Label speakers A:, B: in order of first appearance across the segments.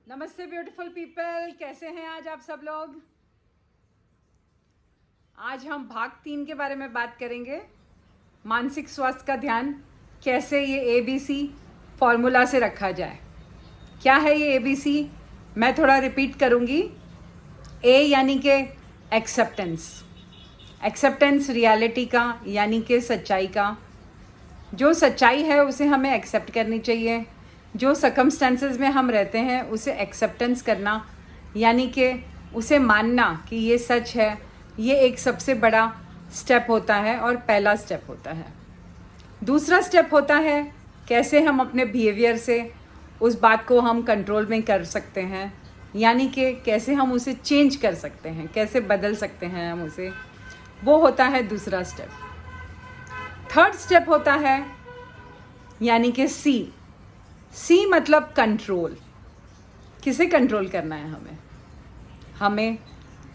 A: नमस्ते beautiful people, कैसे हैं आज आप सब लोग। आज हम भाग 3 के बारे में बात करेंगे। मानसिक स्वास्थ्य का ध्यान कैसे ये ABC फॉर्मूला से रखा जाए। क्या है ये ABC? मैं थोड़ा रिपीट करूँगी। A यानी कि एक्सेप्टेंस रियलिटी का, यानी कि सच्चाई का। जो सच्चाई है उसे हमें एक्सेप्ट करनी चाहिए। जो सर्कमस्टेंसेस में हम रहते हैं उसे एक्सेप्टेंस करना, यानी कि उसे मानना कि ये सच है, ये एक सबसे बड़ा स्टेप होता है और पहला स्टेप होता है। दूसरा स्टेप होता है कैसे हम अपने बिहेवियर से उस बात को हम कंट्रोल में कर सकते हैं, यानी कि कैसे हम उसे चेंज कर सकते हैं, कैसे बदल सकते हैं हम उसे। वो होता है दूसरा स्टेप। थर्ड स्टेप होता है यानी कि सी मतलब कंट्रोल। किसे कंट्रोल करना है हमें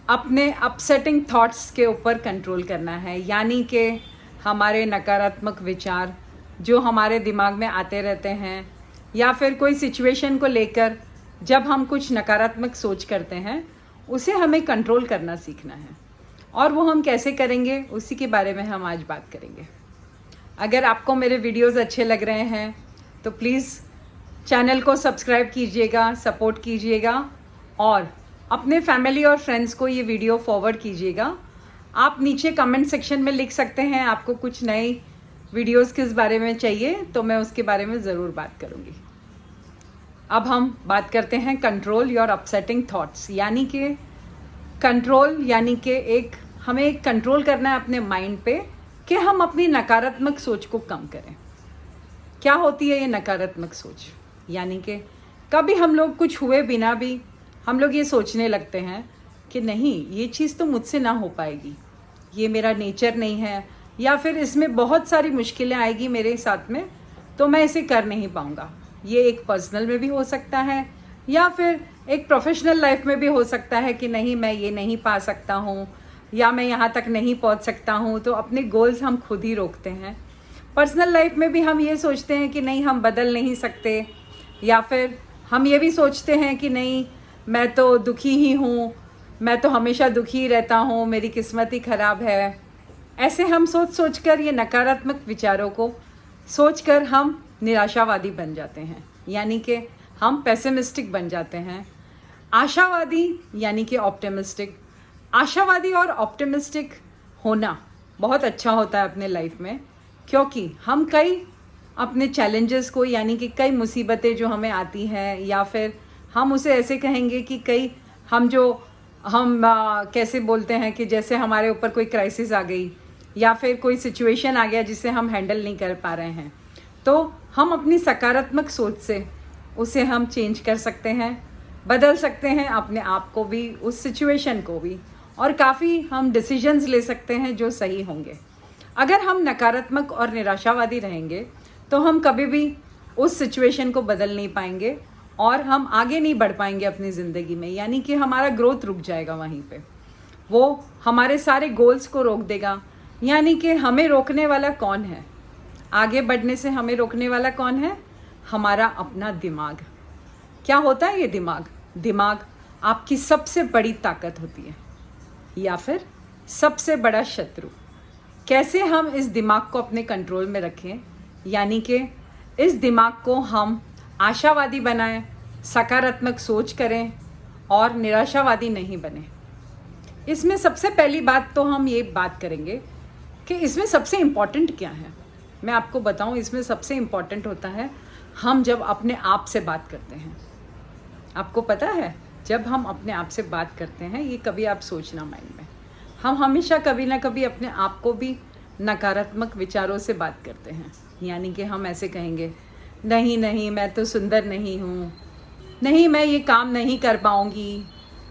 A: अपने अपसेटिंग थॉट्स के ऊपर कंट्रोल करना है, यानी कि हमारे नकारात्मक विचार जो हमारे दिमाग में आते रहते हैं, या फिर कोई सिचुएशन को लेकर जब हम कुछ नकारात्मक सोच करते हैं उसे हमें कंट्रोल करना सीखना है। और वो हम कैसे करेंगे उसी के बारे में हम आज बात करेंगे। अगर आपको मेरे वीडियोस अच्छे लग रहे हैं तो प्लीज़ चैनल को सब्सक्राइब कीजिएगा, सपोर्ट कीजिएगा और अपने फैमिली और फ्रेंड्स को ये वीडियो फॉरवर्ड कीजिएगा। आप नीचे कमेंट सेक्शन में लिख सकते हैं आपको कुछ नए वीडियोस किस बारे में चाहिए, तो मैं उसके बारे में ज़रूर बात करूँगी। अब हम बात करते हैं कंट्रोल योर अपसेटिंग थॉट्स, यानी कि कंट्रोल यानी कि हमें कंट्रोल करना है अपने माइंड पे कि हम अपनी नकारात्मक सोच को कम करें। क्या होती है ये नकारात्मक सोच? यानी कि कभी हम लोग कुछ हुए बिना भी हम लोग ये सोचने लगते हैं कि नहीं, ये चीज़ तो मुझसे ना हो पाएगी, ये मेरा नेचर नहीं है, या फिर इसमें बहुत सारी मुश्किलें आएगी मेरे साथ में, तो मैं इसे कर नहीं पाऊँगा। ये एक पर्सनल में भी हो सकता है या फिर एक प्रोफेशनल लाइफ में भी हो सकता है कि नहीं, मैं ये नहीं पा सकता हूँ या मैं यहाँ तक नहीं पहुँच सकता हूँ। तो अपने गोल्स हम खुद ही रोकते हैं। पर्सनल लाइफ में भी हम ये सोचते हैं कि नहीं, हम बदल नहीं सकते, या फिर हम ये भी सोचते हैं कि नहीं, मैं तो दुखी ही हूँ, मैं तो हमेशा दुखी ही रहता हूँ, मेरी किस्मत ही ख़राब है। ऐसे हम सोच कर ये नकारात्मक विचारों को सोचकर हम निराशावादी बन जाते हैं, यानी कि हम पेसिमिस्टिक बन जाते हैं। आशावादी यानी कि ऑप्टिमिस्टिक। आशावादी और ऑप्टिमिस्टिक होना बहुत अच्छा होता है अपने लाइफ में, क्योंकि हम कई अपने चैलेंजेस को, यानी कि कई मुसीबतें जो हमें आती हैं, या फिर हम उसे ऐसे कहेंगे कि कई कैसे बोलते हैं कि जैसे हमारे ऊपर कोई क्राइसिस आ गई या फिर कोई सिचुएशन आ गया जिसे हम हैंडल नहीं कर पा रहे हैं, तो हम अपनी सकारात्मक सोच से उसे हम चेंज कर सकते हैं, बदल सकते हैं अपने आप को भी, उस सिचुएशन को भी, और काफ़ी हम डिसीजंस ले सकते हैं जो सही होंगे। अगर हम नकारात्मक और निराशावादी रहेंगे तो हम कभी भी उस सिचुएशन को बदल नहीं पाएंगे और हम आगे नहीं बढ़ पाएंगे अपनी ज़िंदगी में, यानी कि हमारा ग्रोथ रुक जाएगा वहीं पे। वो हमारे सारे गोल्स को रोक देगा। यानी कि हमें रोकने वाला कौन है? आगे बढ़ने से हमें रोकने वाला कौन है? हमारा अपना दिमाग। क्या होता है ये दिमाग आपकी सबसे बड़ी ताकत होती है, या फिर सबसे बड़ा शत्रु। कैसे हम इस दिमाग को अपने कंट्रोल में रखें, यानी कि इस दिमाग को हम आशावादी बनाएं, सकारात्मक सोच करें और निराशावादी नहीं बने। इसमें सबसे पहली बात तो हम ये बात करेंगे कि इसमें सबसे इम्पॉर्टेंट क्या है। मैं आपको बताऊं, इसमें सबसे इम्पॉर्टेंट होता है हम जब अपने आप से बात करते हैं। आपको पता है, जब हम अपने आप से बात करते हैं, ये कभी आप सोचना माइंड में, हम हमेशा कभी ना कभी अपने आप को भी नकारात्मक विचारों से बात करते हैं। यानी कि हम ऐसे कहेंगे, नहीं, मैं तो सुंदर नहीं हूँ, नहीं, मैं ये काम नहीं कर पाऊँगी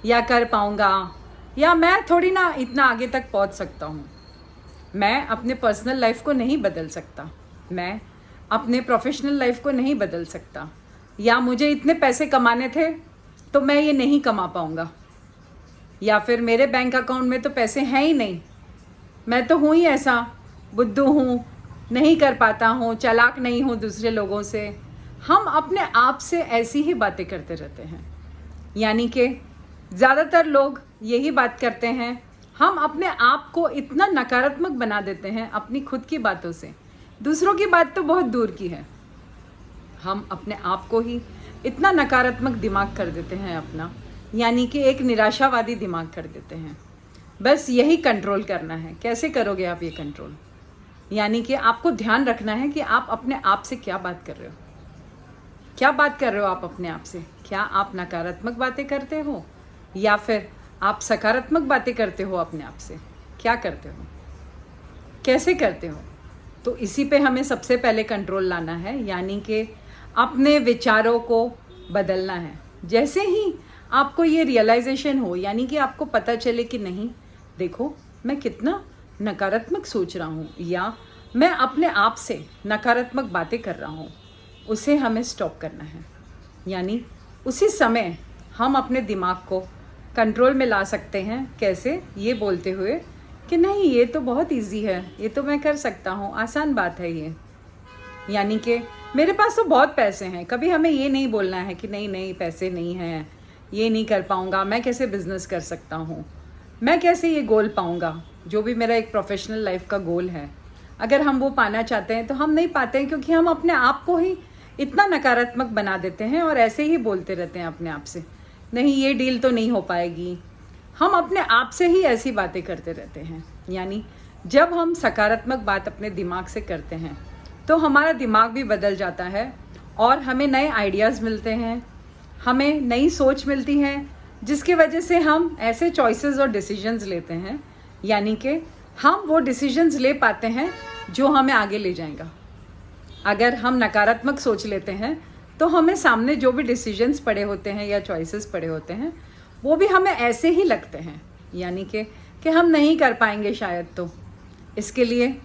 A: या कर पाऊँगा, या मैं थोड़ी ना इतना आगे तक पहुँच सकता हूँ, मैं अपने पर्सनल लाइफ को नहीं बदल सकता, मैं अपने प्रोफेशनल लाइफ को नहीं बदल सकता, या मुझे इतने पैसे कमाने थे तो मैं ये नहीं कमा पाऊँगा, या फिर मेरे बैंक अकाउंट में तो पैसे हैं ही नहीं, मैं तो हूँ ही ऐसा बुद्धू हूँ, नहीं कर पाता हूँ, चालाक नहीं हूँ दूसरे लोगों से। हम अपने आप से ऐसी ही बातें करते रहते हैं। यानी कि ज़्यादातर लोग यही बात करते हैं, हम अपने आप को इतना नकारात्मक बना देते हैं अपनी खुद की बातों से, दूसरों की बात तो बहुत दूर की है, हम अपने आप को ही इतना नकारात्मक दिमाग कर देते हैं अपना, यानी कि एक निराशावादी दिमाग कर देते हैं। बस यही कंट्रोल करना है। कैसे करोगे आप ये कंट्रोल? यानी कि आपको ध्यान रखना है कि आप अपने आप से क्या बात कर रहे हो। क्या बात कर रहे हो आप अपने आप से? क्या आप नकारात्मक बातें करते हो या फिर आप सकारात्मक बातें करते हो अपने आप से? क्या करते हो, कैसे करते हो? तो इसी पे हमें सबसे पहले कंट्रोल लाना है, यानी कि अपने विचारों को बदलना है। जैसे ही आपको ये रियलाइजेशन हो, यानी कि आपको पता चले कि नहीं, देखो मैं कितना नकारात्मक सोच रहा हूँ या मैं अपने आप से नकारात्मक बातें कर रहा हूँ, उसे हमें स्टॉप करना है। यानी उसी समय हम अपने दिमाग को कंट्रोल में ला सकते हैं। कैसे? ये बोलते हुए कि नहीं, ये तो बहुत इजी है, ये तो मैं कर सकता हूँ, आसान बात है ये। यानी कि मेरे पास तो बहुत पैसे हैं। कभी हमें ये नहीं बोलना है कि नहीं नहीं पैसे नहीं हैं, ये नहीं कर पाऊँगा, मैं कैसे बिजनेस कर सकता हूँ, मैं कैसे ये गोल पाऊँगा, जो भी मेरा एक प्रोफेशनल लाइफ का गोल है। अगर हम वो पाना चाहते हैं तो हम नहीं पाते हैं, क्योंकि हम अपने आप को ही इतना नकारात्मक बना देते हैं और ऐसे ही बोलते रहते हैं अपने आप से, नहीं ये डील तो नहीं हो पाएगी। हम अपने आप से ही ऐसी बातें करते रहते हैं। यानी जब हम सकारात्मक बात अपने दिमाग से करते हैं तो हमारा दिमाग भी बदल जाता है और हमें नए आइडियाज़ मिलते हैं, हमें नई सोच मिलती है, जिसकी वजह से हम ऐसे चॉइसेस और डिसीजंस लेते हैं, यानी कि हम वो डिसीजंस ले पाते हैं जो हमें आगे ले जाएगा। अगर हम नकारात्मक सोच लेते हैं तो हमें सामने जो भी डिसीजंस पड़े होते हैं या चॉइसेस पड़े होते हैं वो भी हमें ऐसे ही लगते हैं, यानी कि हम नहीं कर पाएंगे शायद। तो इसके लिए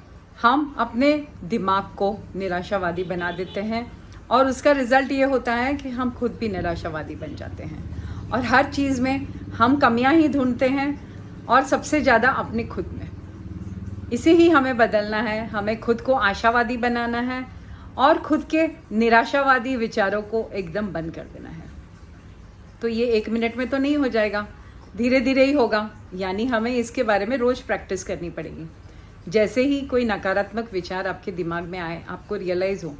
A: हम अपने दिमाग को निराशावादी बना देते हैं और उसका रिज़ल्ट ये होता है कि हम खुद भी निराशावादी बन जाते हैं और हर चीज़ में हम कमियां ही ढूंढते हैं, और सबसे ज़्यादा अपने खुद में। इसे ही हमें बदलना है। हमें खुद को आशावादी बनाना है और खुद के निराशावादी विचारों को एकदम बंद कर देना है। तो ये 1 मिनट में तो नहीं हो जाएगा, धीरे धीरे ही होगा। यानी हमें इसके बारे में रोज़ प्रैक्टिस करनी पड़ेगी। जैसे ही कोई नकारात्मक विचार आपके दिमाग में आए, आपको रियलाइज़ हो,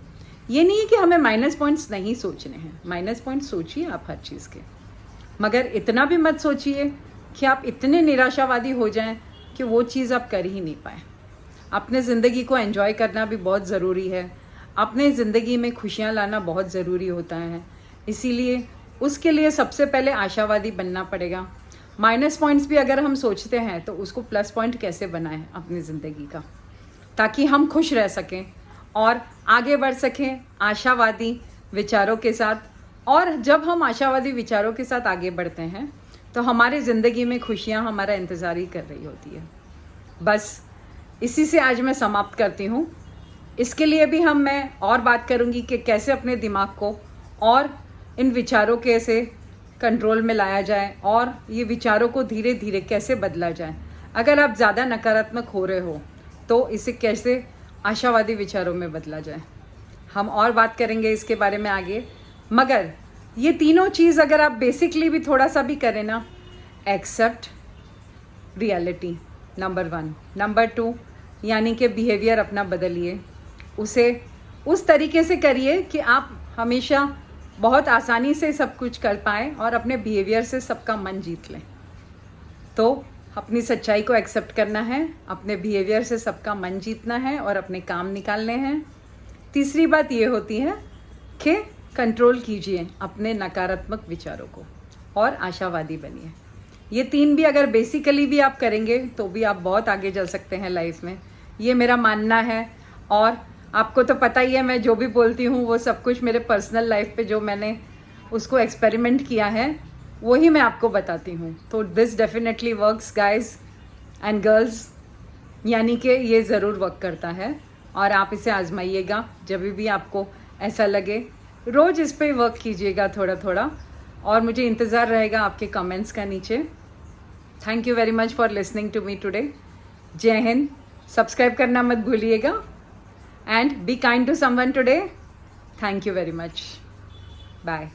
A: ये नहीं है कि हमें माइनस पॉइंट्स नहीं सोचने हैं, माइनस पॉइंट्स सोचिए आप हर चीज़ के, मगर इतना भी मत सोचिए कि आप इतने निराशावादी हो जाएं कि वो चीज़ आप कर ही नहीं पाए। अपने ज़िंदगी को एंजॉय करना भी बहुत ज़रूरी है, अपने ज़िंदगी में खुशियाँ लाना बहुत ज़रूरी होता है। इसीलिए उसके लिए सबसे पहले आशावादी बनना पड़ेगा। माइनस पॉइंट्स भी अगर हम सोचते हैं तो उसको प्लस पॉइंट कैसे बनाएं अपनी ज़िंदगी का, ताकि हम खुश रह सकें और आगे बढ़ सकें आशावादी विचारों के साथ। और जब हम आशावादी विचारों के साथ आगे बढ़ते हैं तो हमारी ज़िंदगी में खुशियाँ हमारा इंतज़ार ही कर रही होती है। बस इसी से आज मैं समाप्त करती हूँ। इसके लिए भी मैं और बात करूँगी कि कैसे अपने दिमाग को और इन विचारों के से कंट्रोल में लाया जाए और ये विचारों को धीरे धीरे कैसे बदला जाए। अगर आप ज़्यादा नकारात्मक हो रहे हो तो इसे कैसे आशावादी विचारों में बदला जाए, हम और बात करेंगे इसके बारे में आगे। मगर ये तीनों चीज़ अगर आप बेसिकली भी थोड़ा सा भी करें ना, एक्सेप्ट रियलिटी नंबर 1, नंबर 2 यानी कि बिहेवियर अपना बदलिए, उसे उस तरीके से करिए कि आप हमेशा बहुत आसानी से सब कुछ कर पाएँ और अपने बिहेवियर से सबका मन जीत लें। तो अपनी सच्चाई को एक्सेप्ट करना है, अपने बिहेवियर से सबका मन जीतना है और अपने काम निकालने हैं। तीसरी बात ये होती है कि कंट्रोल कीजिए अपने नकारात्मक विचारों को और आशावादी बनिए। ये 3 भी अगर बेसिकली भी आप करेंगे तो भी आप बहुत आगे चल सकते हैं लाइफ में, ये मेरा मानना है। और आपको तो पता ही है, मैं जो भी बोलती हूँ वो सब कुछ मेरे पर्सनल लाइफ पे जो मैंने उसको एक्सपेरिमेंट किया है वही मैं आपको बताती हूँ। तो this definitely works guys and girls, यानी कि ये ज़रूर वर्क करता है और आप इसे आजमाइएगा। जब भी आपको ऐसा लगे रोज़ इस पे वर्क कीजिएगा थोड़ा थोड़ा, और मुझे इंतज़ार रहेगा आपके कमेंट्स का नीचे। Thank you very much for listening to me today. जय हिंद। सब्सक्राइब करना मत भूलिएगा and be kind to someone today. Thank you very much. Bye.